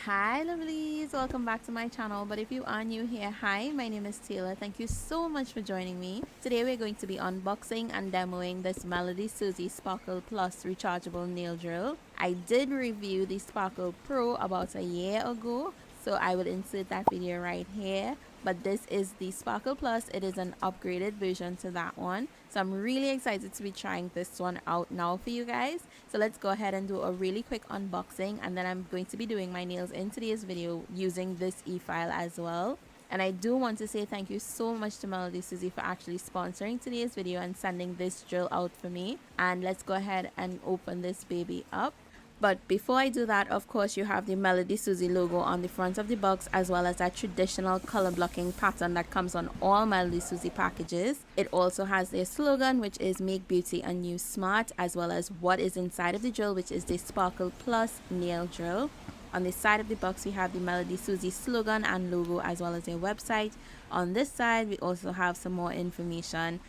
Hi lovelies, welcome back to my channel. But if you are new here, hi, my name is Taylor. Thank you so much for joining me. Today we're going to be unboxing and demoing this MelodySusie Sparkle Plus rechargeable nail drill. I did review the Sparkle Pro about a year ago, so I will insert that video right here. But this is the Sparkle Plus. It is an upgraded version to that one, so I'm really excited to be trying this one out now for you guys. So let's go ahead and do a really quick unboxing, and then I'm going to be doing my nails in today's video using this e-file as well. And I do want to say thank you so much to MelodySusie for actually sponsoring today's video and sending this drill out for me. And let's go ahead and open this baby up. But before I do that, of course, you have the MelodySusie logo on the front of the box, as well as that traditional color blocking pattern that comes on all MelodySusie packages. It also has their slogan, which is "Make Beauty a New Smart," as well as what is inside of the drill, which is the Sparkle Plus nail drill. On the side of the box, we have the MelodySusie slogan and logo, as well as their website. On this side, we also have some more information.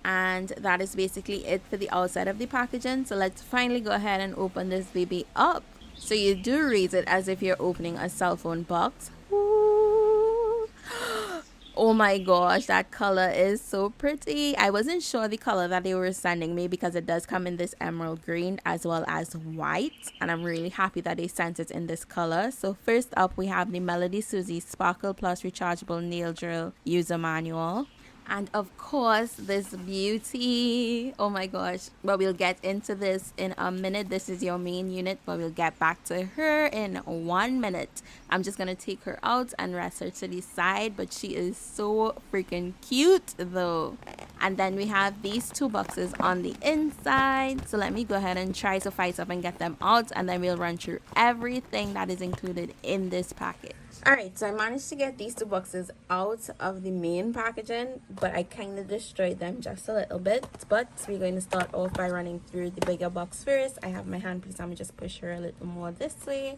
And that is basically it for the outside of the packaging. So let's finally go ahead and open this baby up. So you do read it as if you're opening a cell phone box. Ooh. Oh my gosh, that color is so pretty. I wasn't sure the color that they were sending me because it does come in this emerald green as well as white, and I'm really happy that they sent it in this color. So first up, we have the MelodySusie Sparkle Plus rechargeable nail drill user manual. And of course, this beauty. Oh my gosh. But we'll get into this in a minute. This is your main unit, but we'll get back to her in 1 minute. I'm just going to take her out and rest her to the side, but she is so freaking cute though. And then we have these two boxes on the inside. So let me go ahead and try to fight up and get them out, and then we'll run through everything that is included in this package. Alright, so I managed to get these two boxes out of the main packaging, but I kind of destroyed them just a little bit. But we're going to start off by running through the bigger box first. I have my handpiece. I'm going to just push her a little more this way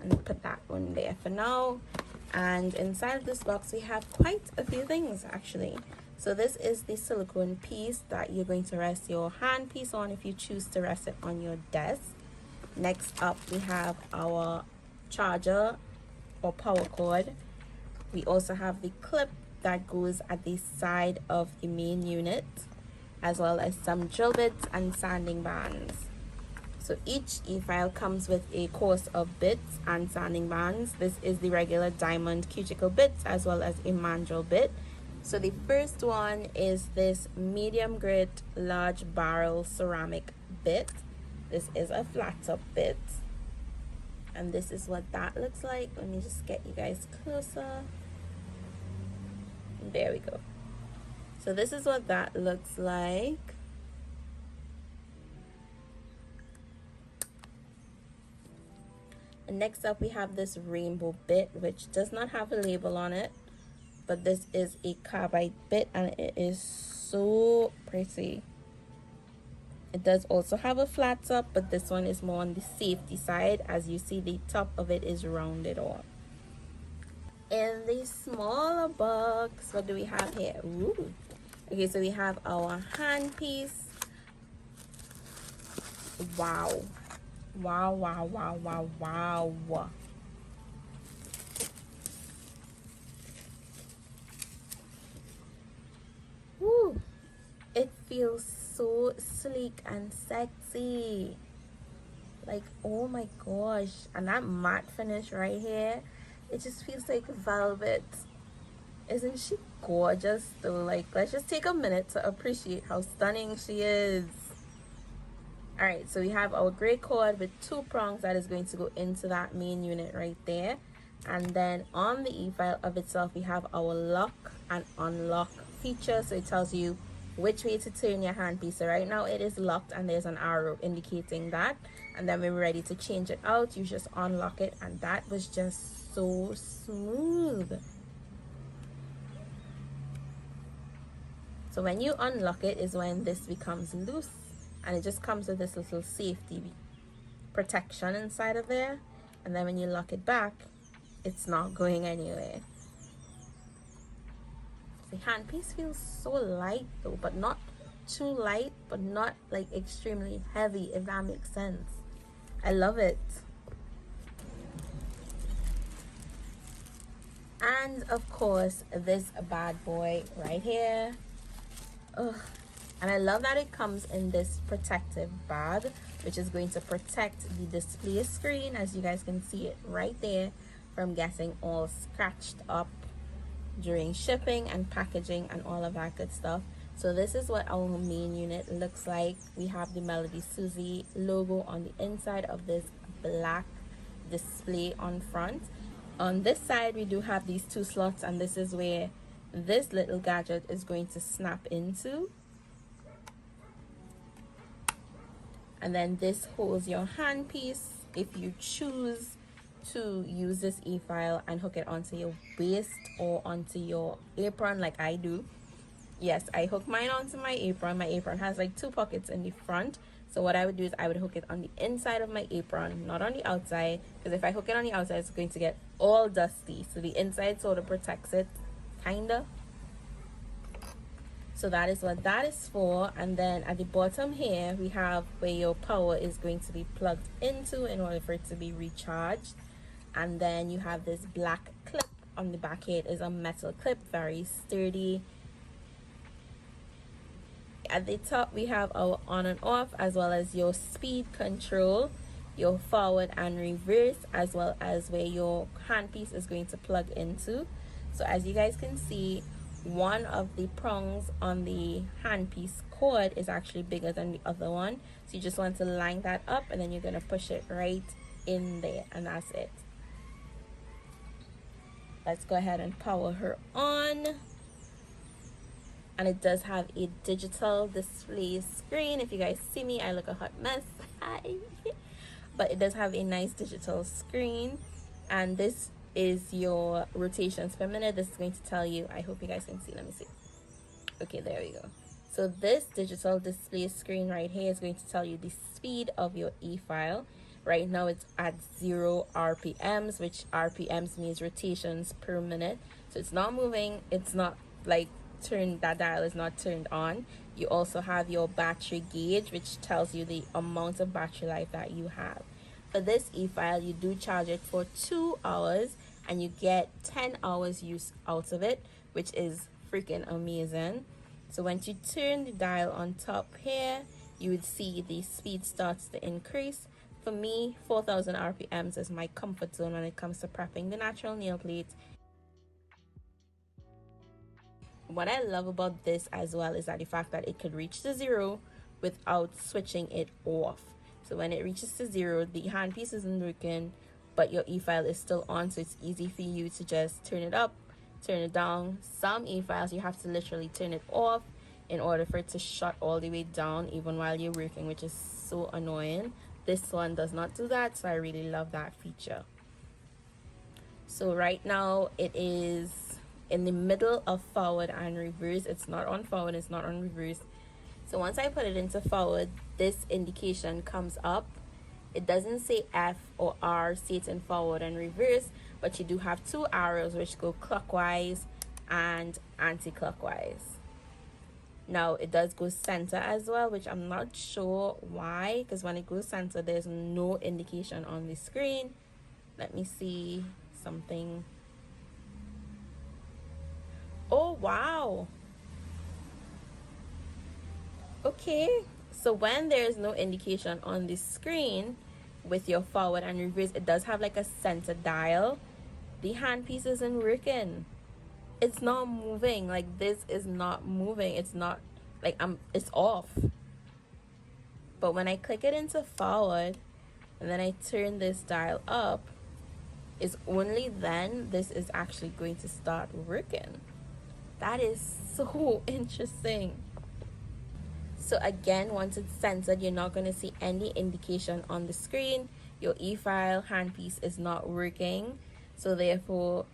and put that one there for now. And inside of this box, we have quite a few things actually. So this is the silicone piece that you're going to rest your handpiece on if you choose to rest it on your desk. Next up, we have our charger or power cord. We also have the clip that goes at the side of the main unit, as well as some drill bits and sanding bands. So each e-file comes with a course of bits and sanding bands. This is the regular diamond cuticle bit as well as a mandrel bit. So the first one is this medium grit large barrel ceramic bit. This is a flat top bit, and this is what that looks like. Let me just get you guys closer. There we go. So this is what that looks like. And next up, we have this rainbow bit, which does not have a label on it, but this is a carbide bit, and it is so pretty. It does also have a flat top, but this one is more on the safety side. As you see, the top of it is rounded off. In the smaller box, what do we have here? Ooh. Okay, so we have our handpiece. Wow. Wow, wow, wow, wow, wow. Woo. It feels so sleek and sexy. Like, oh my gosh. And that matte finish right here, it just feels like velvet. Isn't she gorgeous though? Like, let's just take a minute to appreciate how stunning she is. Alright, so we have our gray cord with two prongs that is going to go into that main unit right there. And then on the e-file of itself, we have our lock and unlock feature. So it tells you which way to turn your handpiece. So right now it is locked and there's an arrow indicating that, and then when we're ready to change it out, you just unlock it, and that was just so smooth. So when you unlock it is when this becomes loose, and it just comes with this little safety protection inside of there, and then when you lock it back, it's not going anywhere. The handpiece feels so light though, but not too light, but not like extremely heavy, if that makes sense. I love it. And of course, this bad boy right here. Ugh. And I love that it comes in this protective bag, which is going to protect the display screen, as you guys can see it right there, from getting all scratched up during shipping and packaging and all of that good stuff. So this is what our main unit looks like. We have the MelodySusie logo on the inside of this black display on front. On this side, we do have these two slots, and this is where this little gadget is going to snap into. And then this holds your handpiece if you choose to use this e-file and hook it onto your waist or onto your apron like I do. Yes, I hook mine onto my apron. My apron has like two pockets in the front. So what I would do is I would hook it on the inside of my apron, not on the outside, because if I hook it on the outside, it's going to get all dusty. So the inside sort of protects it, kinda. So that is what that is for. And then at the bottom here, we have where your power is going to be plugged into in order for it to be recharged. And then you have this black clip on the back here. It is a metal clip, very sturdy. At the top, we have our on and off, as well as your speed control, your forward and reverse, as well as where your handpiece is going to plug into. So as you guys can see, one of the prongs on the handpiece cord is actually bigger than the other one. So you just want to line that up, and then you're going to push it right in there, and that's it. Let's go ahead and power her on. And it does have a digital display screen. If you guys see me, I look a hot mess. Hi. But it does have a nice digital screen, and this is your rotations per minute. This is going to tell you, I hope you guys can see, let me see. Okay, there we go. So this digital display screen right here is going to tell you the speed of your e-file. Right now it's at 0 RPMs, which RPMs means rotations per minute. So it's not moving, it's not like that dial is not turned on. You also have your battery gauge, which tells you the amount of battery life that you have. For this e-file, you do charge it for 2 hours, and you get 10 hours use out of it, which is freaking amazing. So once you turn the dial on top here, you would see the speed starts to increase. For me, 4,000 RPMs is my comfort zone when it comes to prepping the natural nail plate. What I love about this as well is that the fact that it could reach to 0 without switching it off. So when it reaches to 0, the handpiece isn't working, but your e-file is still on, so it's easy for you to just turn it up, turn it down. Some e-files you have to literally turn it off in order for it to shut all the way down even while you're working, which is so annoying. This one does not do that, so I really love that feature. So right now it is in the middle of forward and reverse. It's not on forward, it's not on reverse. So once I put it into forward, this indication comes up. It doesn't say F or R stating forward and reverse, but you do have 2 arrows which go clockwise and anti-clockwise. Now it does go center as well, which I'm not sure why, because when it goes center, there's no indication on the screen. Let me see something. Oh wow, okay, so when there's no indication on the screen with your forward and reverse, it does have like a center dial. The handpiece isn't working, it's not moving. Like, this is not moving, it's not like it's off. But when I click it into forward and then I turn this dial up, it's only then this is actually going to start working. That is so interesting. So again, once it's centered, you're not going to see any indication on the screen. Your e-file handpiece is not working, so therefore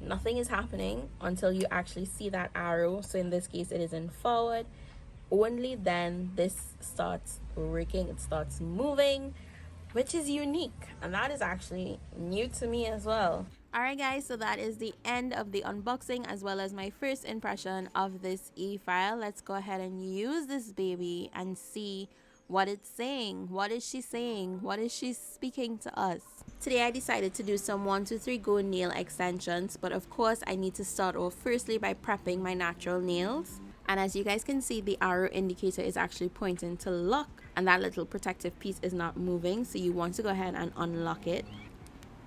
nothing is happening until you actually see that arrow. So in this case, it is in forward. Only then this starts working, it starts moving, which is unique, and that is actually new to me as well. Alright guys, so that is the end of the unboxing as well as my first impression of this e-file. Let's go ahead and use this baby and see what it's saying. What is she saying? What is she speaking to us? Today I decided to do some 123 nail extensions, but of course I need to start off firstly by prepping my natural nails. And as you guys can see, the arrow indicator is actually pointing to lock, and that little protective piece is not moving, so you want to go ahead and unlock it.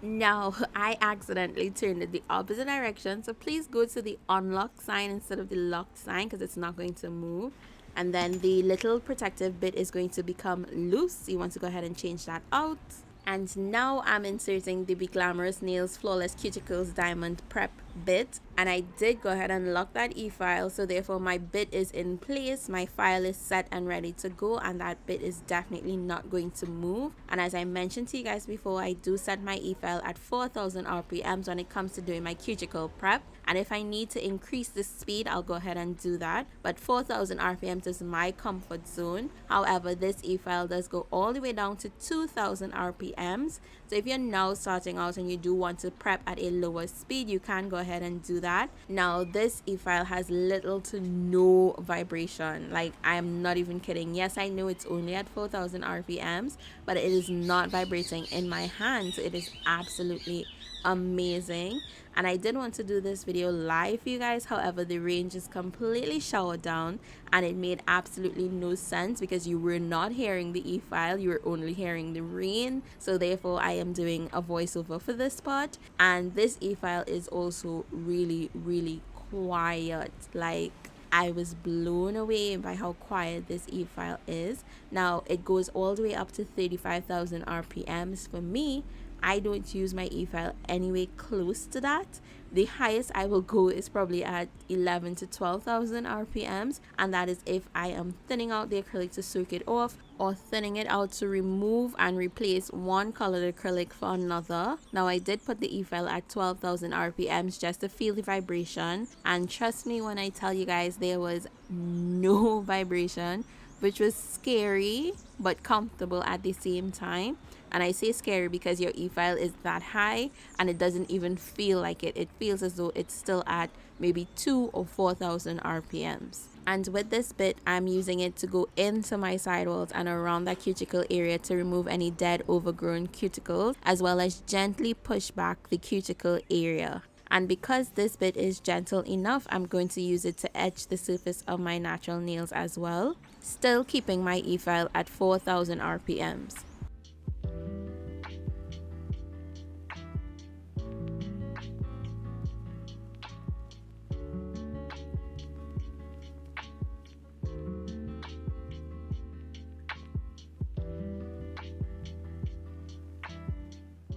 Now, I accidentally turned it the opposite direction, so please go to the unlock sign instead of the locked sign because it's not going to move. And then the little protective bit is going to become loose. You want to go ahead and change that out. And now I'm inserting the BeGlamorous Nails Flawless Cuticles Diamond Prep bit, and I did go ahead and lock that e-file, so therefore my bit is in place, my file is set and ready to go, and that bit is definitely not going to move. And as I mentioned to you guys before, I do set my e-file at 4000 RPMs when it comes to doing my cuticle prep, and if I need to increase the speed, I'll go ahead and do that, but 4000 RPMs is my comfort zone. However, this e-file does go all the way down to 2000 RPMs, so if you're now starting out and you do want to prep at a lower speed, you can go ahead and do that. Now, this e-file has little to no vibration. Like, I am not even kidding. Yes, I know it's only at 4000 RPMs, but it is not vibrating in my hands. It is absolutely amazing. And I did want to do this video live for you guys, however the range is completely showered down and it made absolutely no sense because you were not hearing the e-file, you were only hearing the rain. So therefore I am doing a voiceover for this part, and this e-file is also really quiet. Like, I was blown away by how quiet this e-file is. Now it goes all the way up to 35,000 RPMs. For me, I don't use my e-file anywhere close to that. The highest I will go is probably at 11 to 12,000 RPMs, and that is if I am thinning out the acrylic to soak it off or thinning it out to remove and replace one colored acrylic for another. Now, I did put the e-file at 12,000 RPMs just to feel the vibration, and trust me when I tell you guys, there was no vibration, which was scary but comfortable at the same time. And I say scary because your e-file is that high and it doesn't even feel like it. It feels as though it's still at maybe 2 or 4,000 RPMs. And with this bit, I'm using it to go into my sidewalls and around that cuticle area to remove any dead overgrown cuticles, as well as gently push back the cuticle area. And because this bit is gentle enough, I'm going to use it to etch the surface of my natural nails as well, still keeping my e-file at 4,000 RPMs.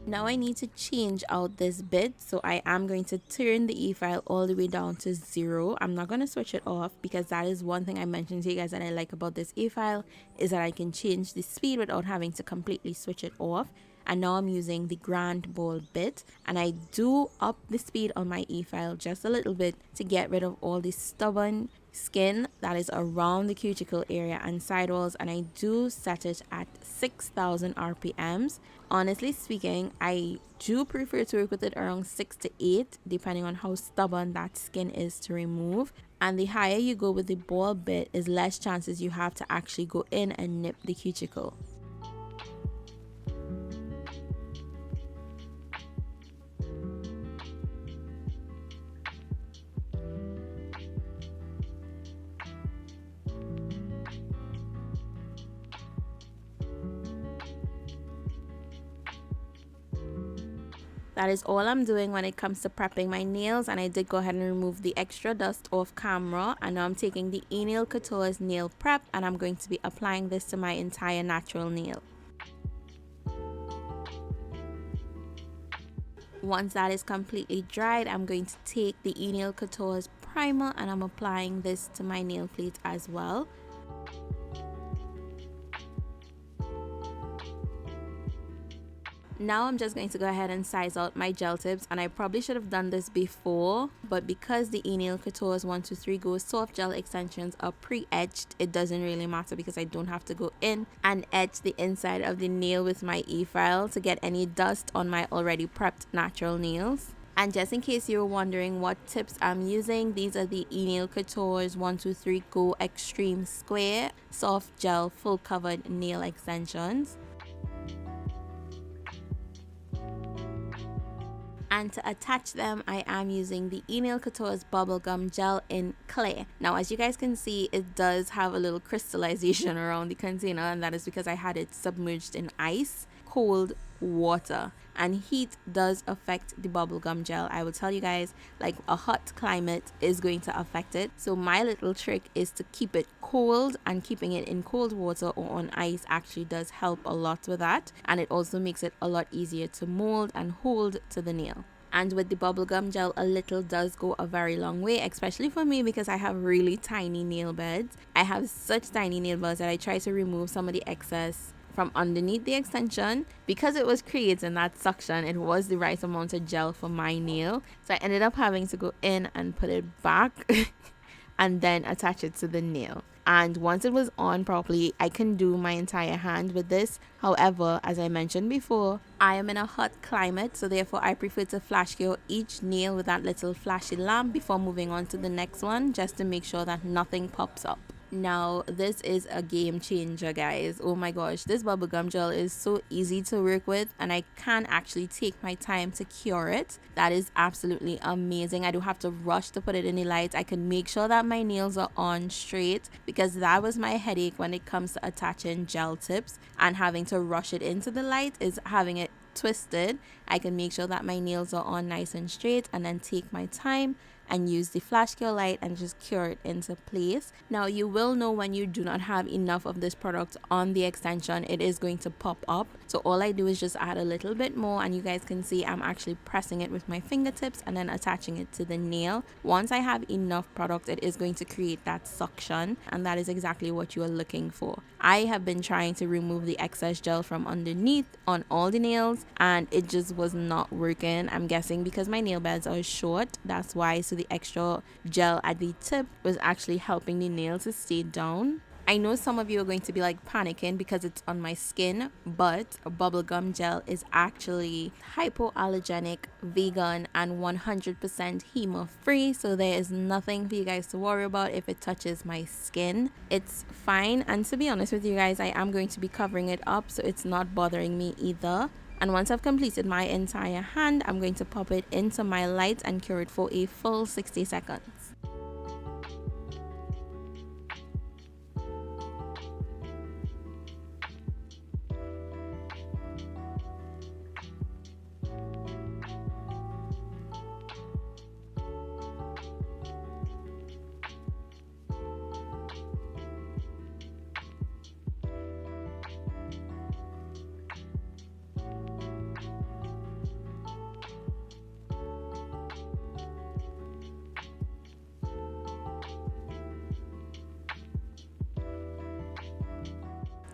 Now I need to change out this bit, so I am going to turn the e-file all the way down to 0. I'm not going to switch it off because that is one thing I mentioned to you guys that I like about this e-file, is that I can change the speed without having to completely switch it off. And now I'm using the grand ball bit, and I do up the speed on my e-file just a little bit to get rid of all the stubborn skin that is around the cuticle area and sidewalls, and I do set it at 6,000 RPMs. Honestly speaking, I do prefer to work with it around 6 to 8 depending on how stubborn that skin is to remove, and the higher you go with the ball bit is less chances you have to actually go in and nip the cuticle. That is all I'm doing when it comes to prepping my nails, and I did go ahead and remove the extra dust off camera, and now I'm taking the 𝗙𝗪𝗁𝗀𝗃 nail prep and I'm going to be applying this to my entire natural nail. Once that is completely dried, I'm going to take the 𝗙𝗪𝗁𝗀𝗃 primer and I'm applying this to my nail plate as well. Now I'm just going to go ahead and size out my gel tips, and I probably should have done this before, but because the 𝗙𝗪𝗁𝗀𝗃 123 soft gel extensions are pre-etched, it doesn't really matter because I don't have to go in and etch the inside of the nail with my e-file to get any dust on my already prepped natural nails. And just in case you're wondering what tips I'm using, these are the 𝗙𝗪𝗁𝗀𝗃 123 Go Extreme Square Soft Gel Full Covered Nail Extensions. And to attach them, I am using the 𝗀𝗡 Couture's Bubblegum Gel in Clear. Now, as you guys can see, it does have a little crystallization around the container, and that is because I had it submerged in ice, cold water, and heat does affect the bubblegum gel. I will tell you guys, like, a hot climate is going to affect it. So my little trick is to keep it cold, and keeping it in cold water or on ice actually does help a lot with that, and it also makes it a lot easier to mold and hold to the nail. And with the bubblegum gel, a little does go a very long way, especially for me because I have really tiny nail beds. I have such tiny nail beds that I try to remove some of the excess from underneath the extension. Because it was creating that suction, it was the right amount of gel for my nail. So I ended up having to go in and put it back and then attach it to the nail. And once it was on properly, I can do my entire hand with this. However, as I mentioned before, I am in a hot climate, so therefore I prefer to flash cure each nail with that little flashy lamp before moving on to the next one, just to make sure that nothing pops up. Now, this is a game changer, guys. Oh my gosh, this bubblegum gel is so easy to work with, and I can actually take my time to cure it. That is absolutely amazing. I don't have to rush to put it in the light. I can make sure that my nails are on straight, because that was my headache when it comes to attaching gel tips and having to rush it into the light, is having it twisted. I can make sure that my nails are on nice and straight, and then take my time and use the flash cure light and just cure it into place. Now, you will know when you do not have enough of this product on the extension. It is going to pop up. So all I do is just add a little bit more, and you guys can see I'm actually pressing it with my fingertips and then attaching it to the nail. Once I have enough product, it is going to create that suction, and that is exactly what you are looking for. I have been trying to remove the excess gel from underneath on all the nails, and it just was not working. I'm guessing because my nail beds are short, that's why. So the extra gel at the tip was actually helping the nail to stay down. I know some of you are going to be like panicking because it's on my skin, but bubblegum gel is actually hypoallergenic, vegan, and 100% HEMA free, so there is nothing for you guys to worry about if it touches my skin. It's fine, and to be honest with you guys, I am going to be covering it up, so it's not bothering me either. And once I've completed my entire hand, I'm going to pop it into my light and cure it for a full 60 seconds.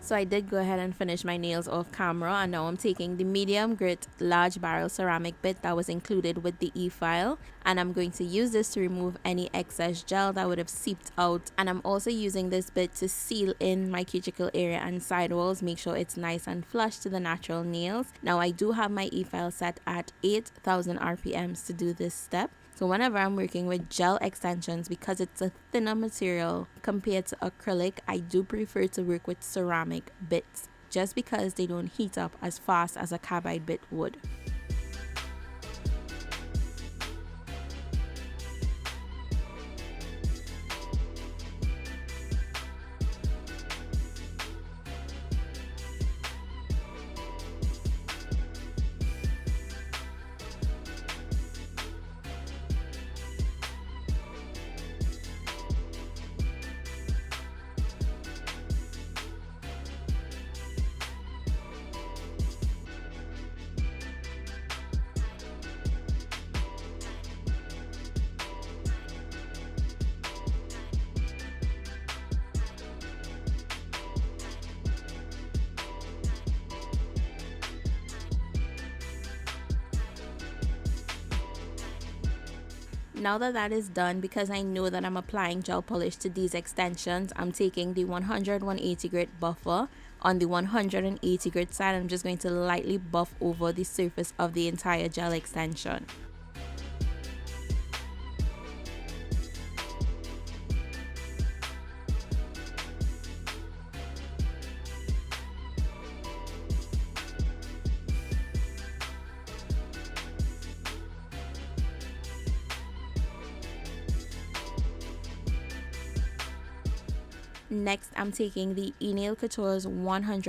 So I did go ahead and finish my nails off camera, and now I'm taking the medium grit large barrel ceramic bit that was included with the e-file, and I'm going to use this to remove any excess gel that would have seeped out. And I'm also using this bit to seal in my cuticle area and sidewalls, make sure it's nice and flush to the natural nails. Now, I do have my e-file set at 8,000 RPMs to do this step. So whenever I'm working with gel extensions, because it's a thinner material compared to acrylic, I do prefer to work with ceramic bits, just because they don't heat up as fast as a carbide bit would. Now that that is done, because I know that I'm applying gel polish to these extensions, I'm taking the 100/180 grit buffer. On the 180 grit side, I'm just going to lightly buff over the surface of the entire gel extension. Next, I'm taking the 𝗀𝗪𝗪𝗀𝗀's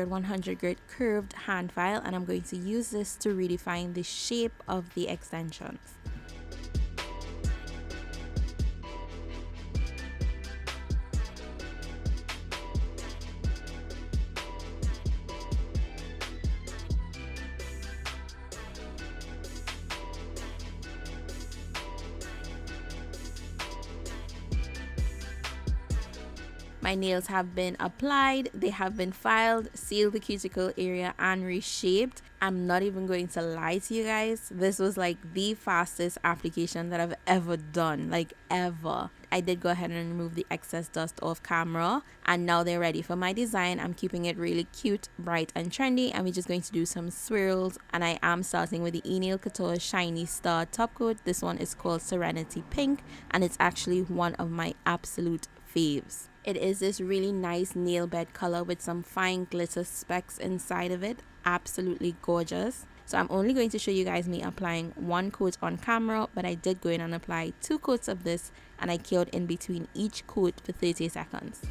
100 grit curved hand file, and I'm going to use this to redefine the shape of the extensions. My nails have been applied, they have been filed, sealed the cuticle area and reshaped. I'm not even going to lie to you guys, this was like the fastest application that I've ever done, like ever. I did go ahead and remove the excess dust off camera, and now they're ready for my design. I'm keeping it really cute, bright and trendy, and we're just going to do some swirls. And I am starting with the 𝗀𝗪𝗪𝗀𝗀's Shiny Star top coat. This one is called Serenity Pink, and it's actually one of my absolute faves. It is this really nice nail bed color with some fine glitter specks inside of it. Absolutely gorgeous. So I'm only going to show you guys me applying one coat on camera, but I did go in and apply 2 coats of this, and I cured in between each coat for 30 seconds.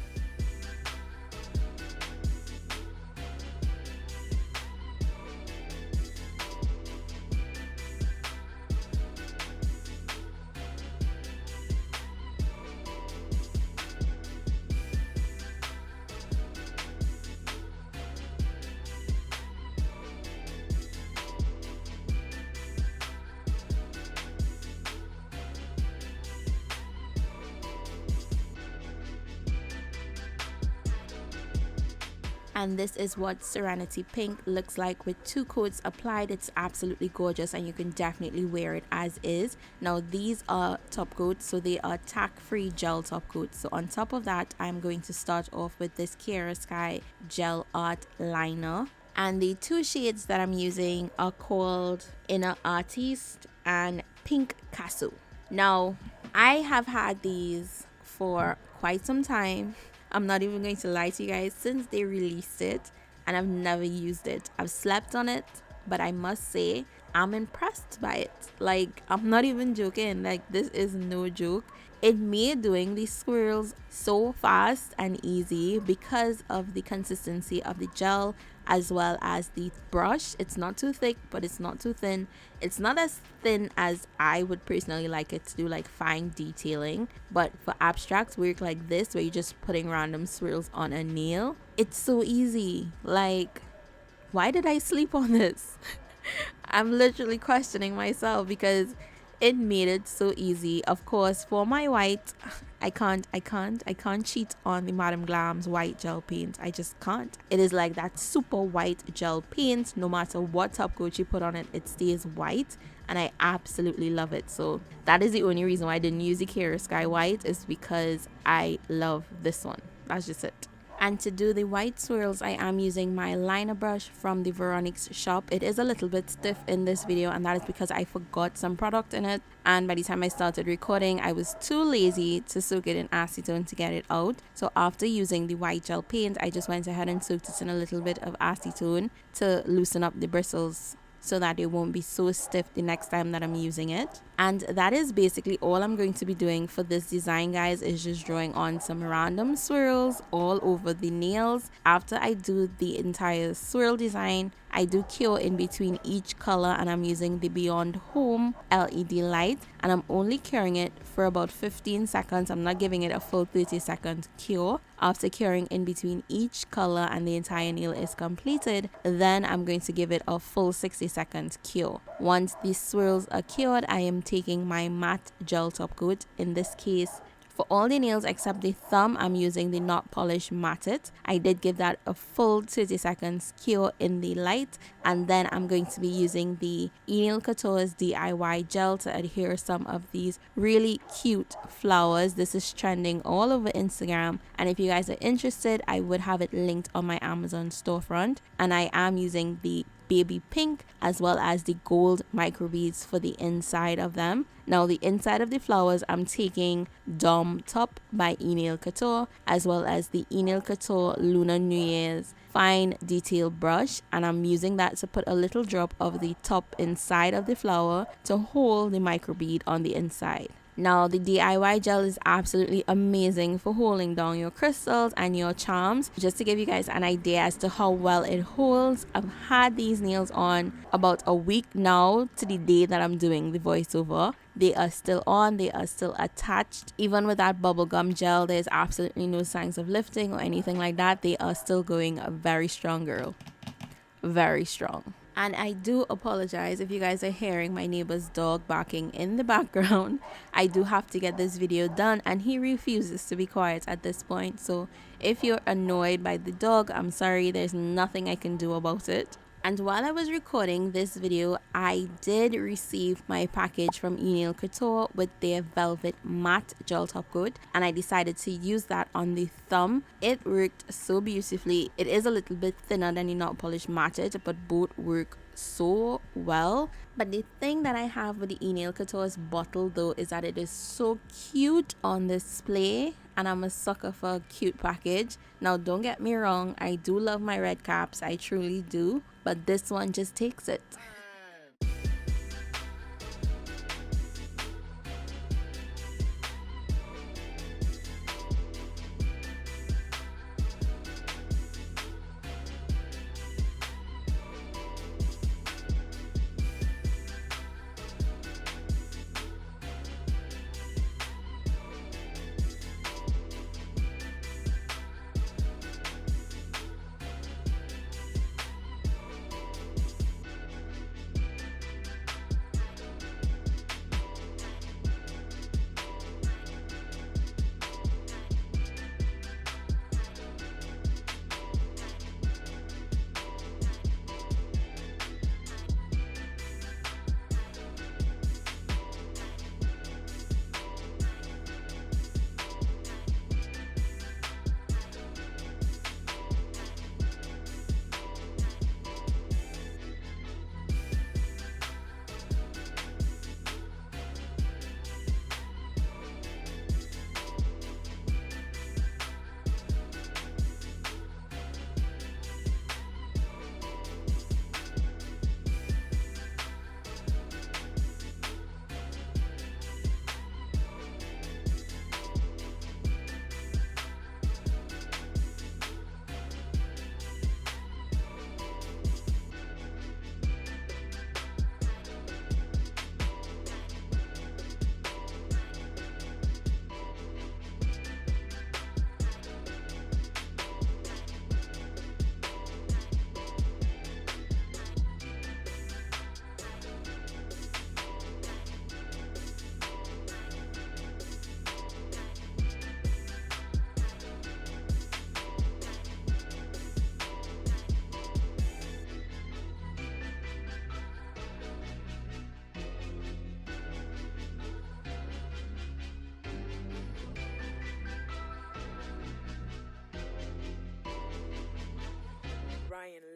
And this is what Serenity Pink looks like with 2 coats applied. It's absolutely gorgeous, and you can definitely wear it as is. Now these are top coats, so they are tack-free gel top coats. So on top of that, I'm going to start off with this 𝗬𝙧𝗦𝗪𝗀 gel art liner. And the 2 shades that I'm using are called Inner Artiste and Pinkaso. Now, I have had these for quite some time. I'm not even going to lie to you guys, since they released it, and I've never used it. I've slept on it, but I must say I'm impressed by it. Like, I'm not even joking. Like, this is no joke. It made doing these swirls so fast and easy because of the consistency of the gel as well as the brush. It's not too thick, but it's not too thin. It's not as thin as I would personally like it to do like fine detailing, but for abstract work like this where you're just putting random swirls on a nail, it's so easy. Like, why did I sleep on this? I'm literally questioning myself because it made it so easy. Of course, for my white, I can't cheat on the Madam Glam's white gel paint. I just can't. It is like that super white gel paint. No matter what top coat you put on it, it stays white, and I absolutely love it. So that is the only reason why I didn't use the 𝗬𝙧𝗦𝗪𝗀 white, is because I love this one. That's just it. And to do the white swirls, I am using my liner brush from the Veronique's shop. It is a little bit stiff in this video, and that is because I forgot some product in it. And by the time I started recording, I was too lazy to soak it in acetone to get it out. So after using the white gel paint, I just went ahead and soaked it in a little bit of acetone to loosen up the bristles so that it won't be so stiff the next time that I'm using it. And that is basically all I'm going to be doing for this design, guys, is just drawing on some random swirls all over the nails. After I do the entire swirl design, I do cure in between each color, and I'm using the Beyond Home LED light, and I'm only curing it for about 15 seconds. I'm not giving it a full 30-second cure. After curing in between each color and the entire nail is completed, then I'm going to give it a full 60-second cure. Once these swirls are cured, I am taking my matte gel top coat. In this case, for all the nails except the thumb, I'm using the Not Polish Matte It. I did give that a full 30 seconds cure in the light, and then I'm going to be using the 𝗀𝗪𝗪𝗀𝗀's DIY gel to adhere some of these really cute flowers. This is trending all over Instagram, and if you guys are interested, I would have it linked on my Amazon storefront. And I am using the baby pink as well as the gold micro beads for the inside of them. Now the inside of the flowers, I'm taking Dom Top by 𝗀𝗪𝗪𝗪𝗀 as well as the 𝗀𝗪𝗪𝗪𝗪 Lunar New Year's fine detail brush, and I'm using that to put a little drop of the top inside of the flower to hold the micro bead on the inside. Now, the DIY gel is absolutely amazing for holding down your crystals and your charms. Just to give you guys an idea as to how well it holds, I've had these nails on about a week now to the day that I'm doing the voiceover. They are still on, they are still attached. Even with that bubblegum gel, there's absolutely no signs of lifting or anything like that. They are still going very strong, girl. Very strong. And I do apologize if you guys are hearing my neighbor's dog barking in the background. I do have to get this video done and he refuses to be quiet at this point. So if you're annoyed by the dog, I'm sorry, there's nothing I can do about it. And while I was recording this video, I did receive my package from 𝗀𝗪𝙁 with their Velvet Matte Gel Top Coat, and I decided to use that on the thumb. It worked so beautifully. It is a little bit thinner than the Not Polish Matted, but both work so well. But the thing that I have with the 𝗀𝗪𝙁's bottle though is that it is so cute on display, and I'm a sucker for a cute package. Now don't get me wrong, I do love my red caps, I truly do, but this one just takes it.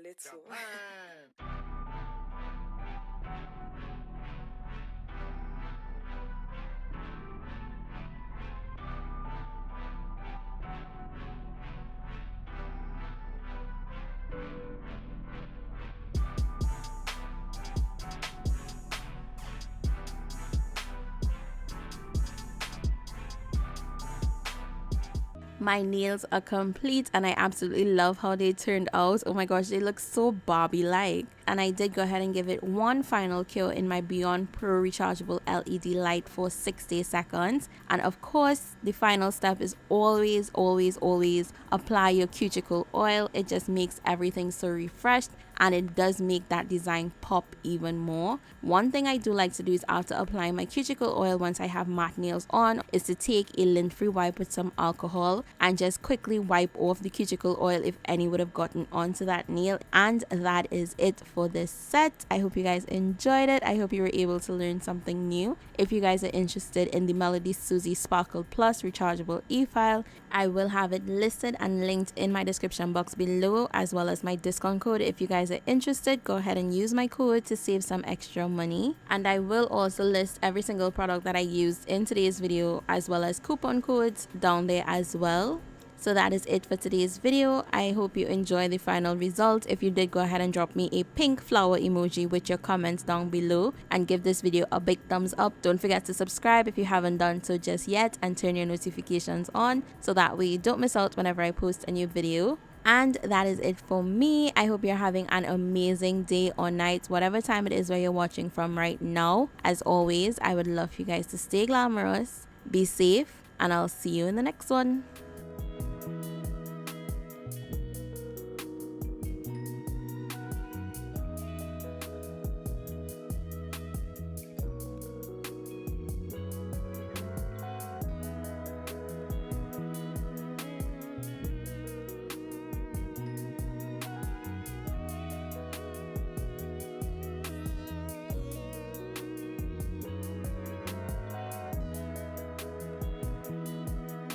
Little. My nails are complete and I absolutely love how they turned out. Oh my gosh, they look so Barbie like. And I did go ahead and give it one final cure in my Beyond Pro rechargeable LED light for 60 seconds. And of course, the final step is always apply your cuticle oil. It just makes everything so refreshed and it does make that design pop even more. One thing I do like to do is after applying my cuticle oil, once I have matte nails on, is to take a lint-free wipe with some alcohol and just quickly wipe off the cuticle oil if any would have gotten onto that nail. And that is it for this set. I hope you guys enjoyed it. I hope you were able to learn something new. If you guys are interested in the MelodySusie Sparkle Plus rechargeable e-file, I will have it listed and linked in my description box below, as well as my discount code. If you guys are interested, go ahead and use my code to save some extra money. And I will also list every single product that I used in today's video, as well as coupon codes down there as well. So that is it for today's video. I hope you enjoy the final result. If you did, go ahead and drop me a pink flower emoji with your comments down below and give this video a big thumbs up. Don't forget to subscribe if you haven't done so just yet, and turn your notifications on so that way you don't miss out whenever I post a new video. And that is it for me. I hope you're having an amazing day or night, whatever time it is where you're watching from right now. As always, I would love you guys to stay glamorous, be safe, and I'll see you in the next one.